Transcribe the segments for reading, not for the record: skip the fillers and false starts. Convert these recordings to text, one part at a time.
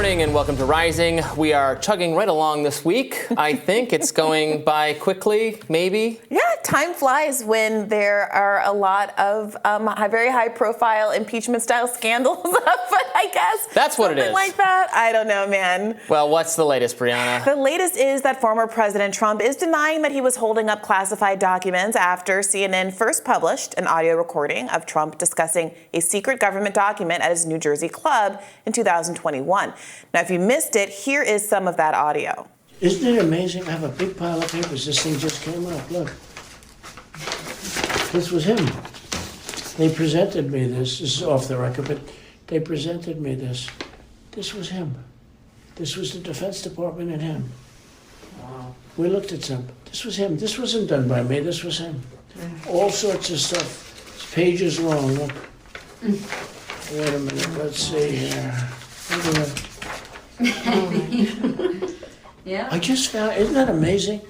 morning and welcome to Rising. We are chugging right along this week. I think it's going by quickly, maybe. Yeah, time flies when there are a lot of very high-profile impeachment-style scandals. But I guess that's what it is. Something like that. I don't know, man. Well, what's the latest, Briahna? The latest is that former President Trump is denying that he was holding up classified documents after CNN first published an audio recording of Trump discussing a secret government document at his New Jersey club in 2021. Now, if you missed it, here is some of that audio. Isn't it amazing? I have a big pile of papers. This thing just came up. Look. This was him. They presented me this. This is off the record, but they presented me this. This was him. This was the Defense Department and him. Wow. We looked at some. This was him. This wasn't done by me. This was him. All sorts of stuff. It's pages long. Look. Wait a minute. Let's see here. Yeah. I just found, isn't that amazing?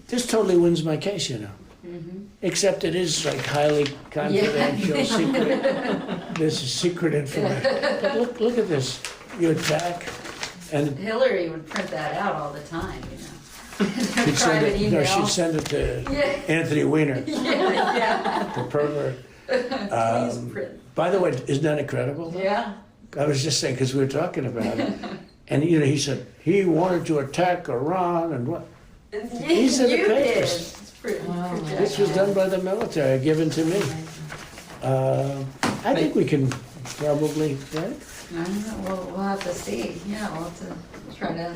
This totally wins my case, you know. Mm-hmm. Except it is like highly confidential, secret. This is secret information. But look at this. You attack, and Hillary would print that out all the time, you know. she'd send it. No, she'd send it to Anthony Weiner, the pervert. By the way, isn't that incredible? Yeah. I was just saying because we were talking about it, and you know, he said he wanted to attack Iran and what. These are the papers. This was done by the military, given to me. I think we can probably, right? I don't know. We'll have to see. Yeah, we'll have to try to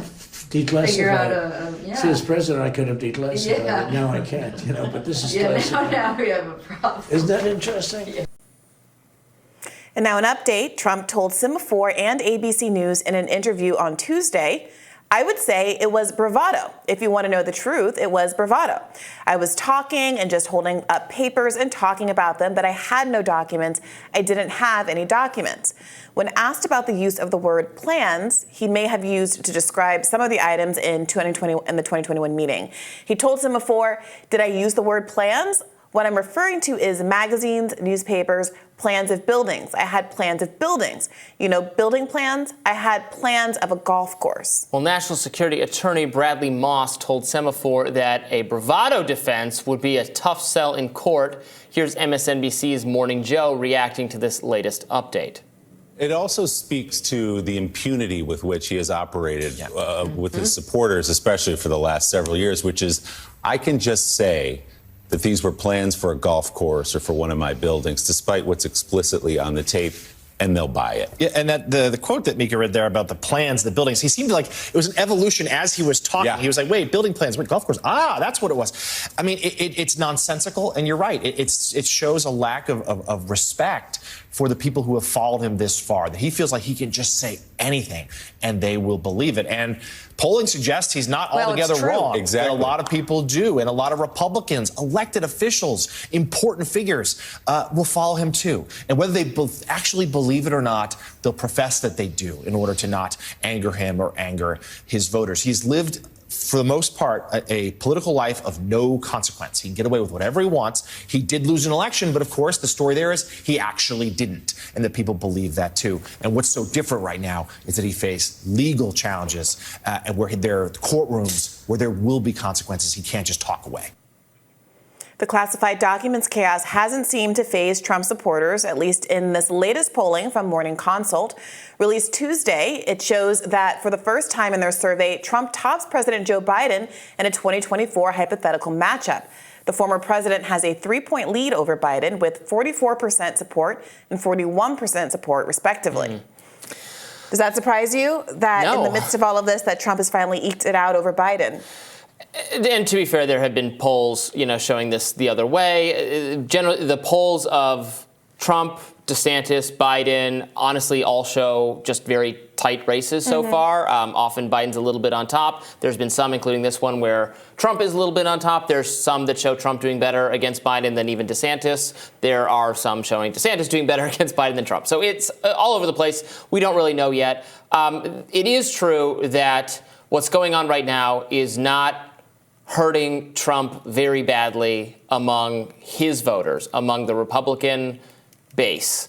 Declassify. figure out See, as president, I could have declassified it. Now I can't, you know, but this is classified. Now we have a problem. Isn't that interesting? Yeah. And now an update. Trump told Semaphore and ABC News in an interview on Tuesday, I would say it was bravado. If you want to know the truth, it was bravado. I was talking and just holding up papers and talking about them, but I had no documents. I didn't have any documents. When asked about the use of the word plans, he may have used to describe some of the items in the 2021 meeting. He told Semaphore, did I use the word plans? What I'm referring to is magazines, newspapers, plans of buildings. I had plans of buildings. You know, building plans? I had plans of a golf course. Well, National Security Attorney Bradley Moss told Semaphore that a bravado defense would be a tough sell in court. Here's MSNBC's Morning Joe reacting to this latest update. It also speaks to the impunity with which he has operated with his supporters, especially for the last several years, which is, I can just say that these were plans for a golf course or for one of my buildings, despite what's explicitly on the tape, and they'll buy it. Yeah, and that the quote that Mika read there about the plans, the buildings, he seemed like it was an evolution as he was talking. Yeah. He was like, wait, building plans, wait, golf course. Ah, that's what it was. I mean, it's nonsensical, and you're right. It shows a lack of respect for the people who have followed him this far, that he feels like he can just say anything and they will believe it. And polling suggests he's not altogether wrong. Exactly. And a lot of people do, and a lot of Republicans, elected officials, important figures will follow him too. And whether they actually believe it or not, they'll profess that they do in order to not anger him or anger his voters. He's lived, for the most part, a political life of no consequence. He can get away with whatever he wants. He did lose an election, but of course, the story there is he actually didn't, and that people believe that too. And what's so different right now is that he faced legal challenges, and where there are courtrooms where there will be consequences. He can't just talk away. The classified documents chaos hasn't seemed to faze Trump supporters, at least in this latest polling from Morning Consult. Released Tuesday, it shows that for the first time in their survey, Trump tops President Joe Biden in a 2024 hypothetical matchup. The former president has a 3-point lead over Biden with 44% support and 41% support, respectively. Does that surprise you that in the midst of all of this, that Trump has finally eked it out over Biden? And to be fair, there have been polls, showing this the other way. Generally, the polls of Trump, DeSantis, Biden, honestly, all show just very tight races so far. Often Biden's a little bit on top. There's been some, including this one, where Trump is a little bit on top. There's some that show Trump doing better against Biden than even DeSantis. There are some showing DeSantis doing better against Biden than Trump. So it's all over the place. We don't really know yet. It is true that what's going on right now is not hurting Trump very badly among his voters, among the Republican base.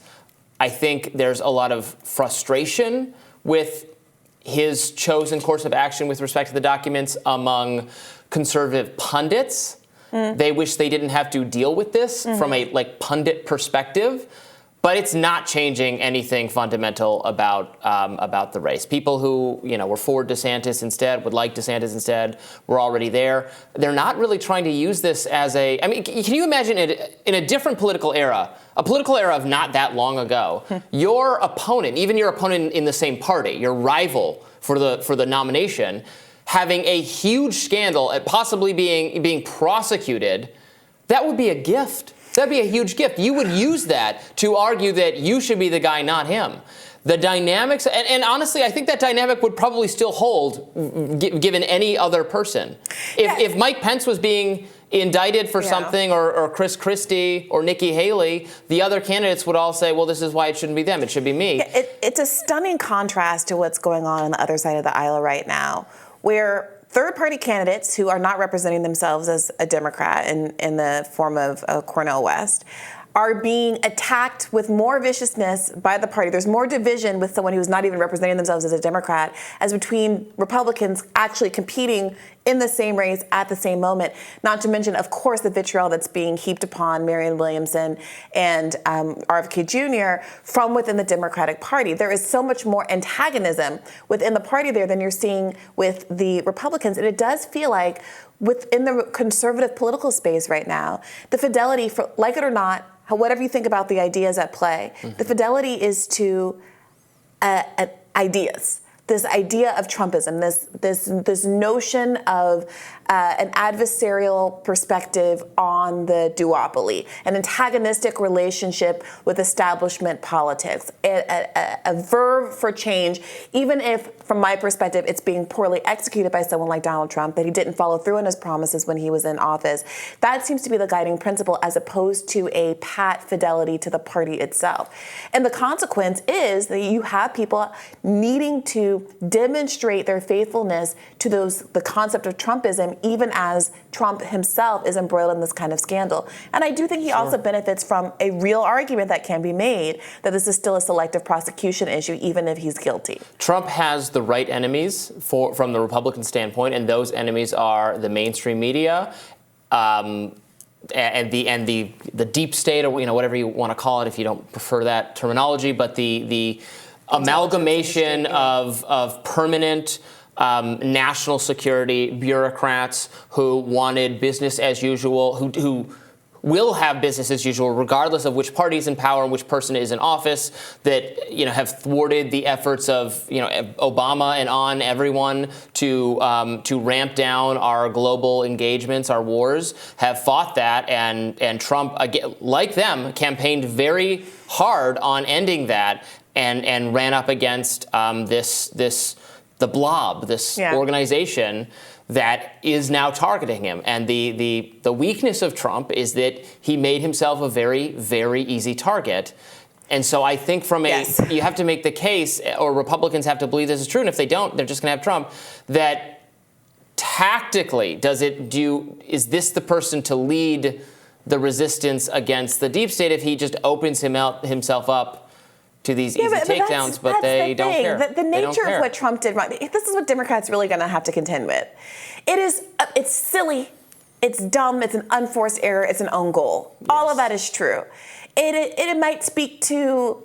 I think there's a lot of frustration with his chosen course of action with respect to the documents among conservative pundits. They wish they didn't have to deal with this from a pundit perspective. But it's not changing anything fundamental about the race. People who were for DeSantis instead, would like DeSantis instead, were already there. They're not really trying to use this as a. I mean, can you imagine it in a different political era, a political era of not that long ago? Your opponent, even your opponent in the same party, your rival for the nomination, having a huge scandal and possibly being prosecuted, that would be a gift. That'd be a huge gift. You would use that to argue that you should be the guy, not him. The dynamics, and honestly, I think that dynamic would probably still hold given any other person. If Mike Pence was being indicted for something, or Chris Christie or Nikki Haley, the other candidates would all say, well, this is why it shouldn't be them. It should be me. It's a stunning contrast to what's going on the other side of the aisle right now, where third-party candidates who are not representing themselves as a Democrat in the form of Cornel West are being attacked with more viciousness by the party. There's more division with someone who's not even representing themselves as a Democrat as between Republicans actually competing in the same race at the same moment. Not to mention, of course, the vitriol that's being heaped upon Marianne Williamson and RFK Jr. from within the Democratic Party. There is so much more antagonism within the party there than you're seeing with the Republicans. And it does feel like within the conservative political space right now, the fidelity, for like it or not, whatever you think about the ideas at play, the fidelity is to ideas. This idea of Trumpism, this notion of an adversarial perspective on the duopoly, an antagonistic relationship with establishment politics, a verve for change, even if, from my perspective, it's being poorly executed by someone like Donald Trump, that he didn't follow through on his promises when he was in office. That seems to be the guiding principle as opposed to a pat fidelity to the party itself. And the consequence is that you have people needing to demonstrate their faithfulness to the concept of Trumpism, even as Trump himself is embroiled in this kind of scandal. And I do think he also benefits from a real argument that can be made that this is still a selective prosecution issue, even if he's guilty. Trump has the right enemies from the Republican standpoint, and those enemies are the mainstream media, and the deep state, or whatever you want to call it if you don't prefer that terminology, but the amalgamation of permanent national security bureaucrats who wanted business as usual, who will have business as usual regardless of which party is in power and which person is in office, that have thwarted the efforts of Obama and on everyone to ramp down our global engagements, our wars, have fought that, and Trump, again, like them, campaigned very hard on ending that, and ran up against the blob, this organization that is now targeting him. And the weakness of Trump is that he made himself a very, very easy target. And so I think you have to make the case, or Republicans have to believe this is true, and if they don't, they're just going to have Trump, that tactically, is this the person to lead the resistance against the deep state if he just opens himself up to these easy takedowns, but they don't care. The nature of what Trump did, this is what Democrats really going to have to contend with. It's silly, it's dumb, it's an unforced error, it's an own goal. Yes. All of that is true. It might speak to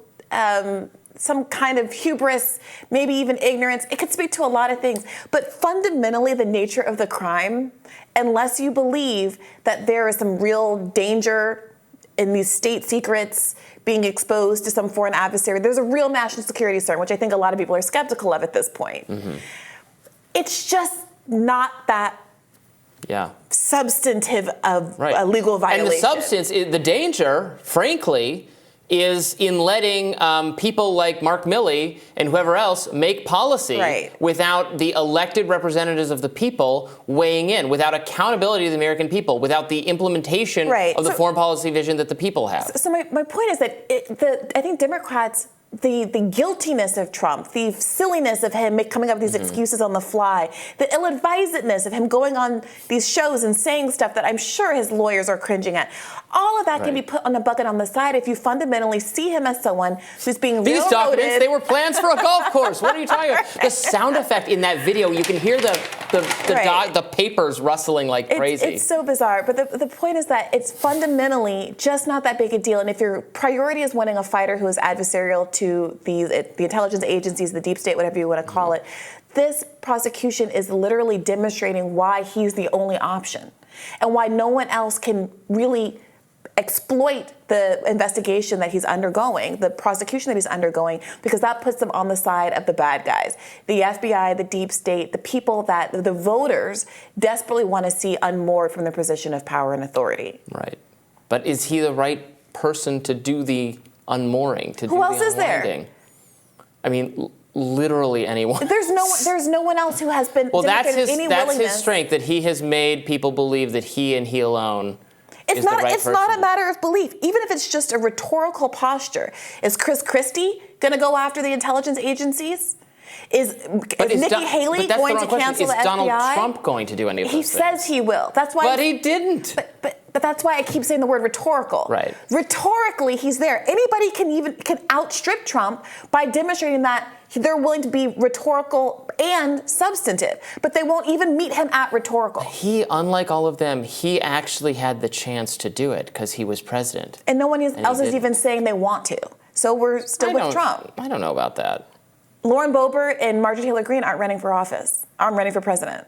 some kind of hubris, maybe even ignorance. It could speak to a lot of things. But fundamentally, the nature of the crime, unless you believe that there is some real danger in these state secrets being exposed to some foreign adversary, there's a real national security concern, which I think a lot of people are skeptical of at this point. Mm-hmm. It's just not that substantive of a legal violation. And the substance, the danger, frankly, is in letting people like Mark Milley and whoever else make policy without the elected representatives of the people weighing in, without accountability to the American people, without the implementation of the foreign policy vision that the people have. So my point is that I think Democrats the guiltiness of Trump, the silliness of him coming up with these excuses on the fly, the ill-advisedness of him going on these shows and saying stuff that I'm sure his lawyers are cringing at. All of that can be put on a bucket on the side if you fundamentally see him as someone who's being These railroaded. documents, they were plans for a golf course. What are you talking about? The sound effect in that video, you can hear the papers rustling like crazy. It's so bizarre. But the point is that it's fundamentally just not that big a deal. And if your priority is winning a fighter who is adversarial to the intelligence agencies, the deep state, whatever you want to call it, this prosecution is literally demonstrating why he's the only option and why no one else can really exploit the investigation that he's undergoing, the prosecution that he's undergoing, because that puts them on the side of the bad guys. The FBI, the deep state, the people that the voters desperately want to see unmoored from their position of power and authority. Right. But is he the right person to do the unmooring, to do the Who else is unwinding? there? I mean, literally anyone. There's no one else who has been demonstrated any that's willingness. his strength, that he has made people believe that he and he alone It's not a matter of belief, even if it's just a rhetorical posture. Is Chris Christie going to go after the intelligence agencies? Is Nikki Haley going to cancel the FBI? Is Donald Trump going to do any of those He things? says he will. That's why. But he didn't. But that's why I keep saying the word rhetorical. Right. Rhetorically, he's there. Anybody can outstrip Trump by demonstrating that they're willing to be rhetorical and substantive, but they won't even meet him at rhetorical. He, unlike all of them, he actually had the chance to do it because he was president. And no one else is even saying they want to. So we're still with Trump. I don't know about that. Lauren Boebert and Marjorie Taylor Greene aren't running for office. Aren't running for president.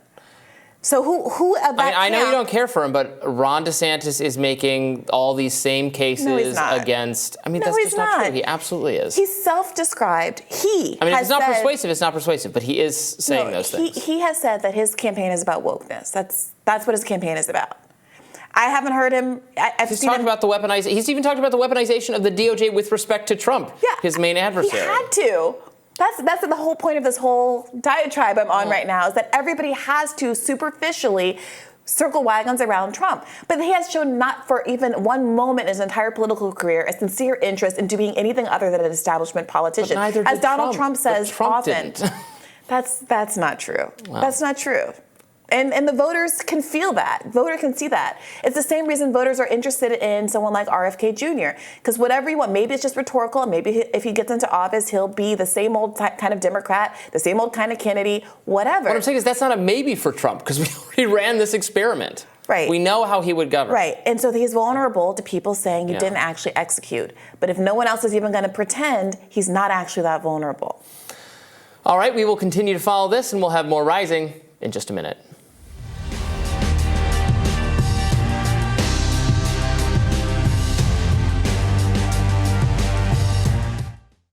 So who at that I know you don't care for him, but Ron DeSantis is making all these same cases against. I mean, that's just not true. He absolutely is. He's self-described. If it's not persuasive, it's not persuasive. But he is saying those things. He has said that his campaign is about wokeness. That's what his campaign is about. I haven't heard him. He's talked about the weaponization. He's even talked about the weaponization of the DOJ with respect to Trump, his main adversary. He had to. That's the whole point of this whole diatribe I'm on right now, is that everybody has to superficially circle wagons around Trump. But he has shown not for even one moment in his entire political career a sincere interest in doing anything other than an establishment politician. As Donald Trump says often. That's not true. Wow. That's not true. And the voters can feel that. Voters can see that. It's the same reason voters are interested in someone like RFK Jr. Because whatever you want, maybe it's just rhetorical, and maybe if he gets into office, he'll be the same old kind of Democrat, the same old kind of Kennedy, whatever. What I'm saying is that's not a maybe for Trump, because we already ran this experiment. Right. We know how he would govern. Right. And so he's vulnerable to people saying you didn't actually execute. But if no one else is even going to pretend, he's not actually that vulnerable. All right, we will continue to follow this, and we'll have more Rising in just a minute.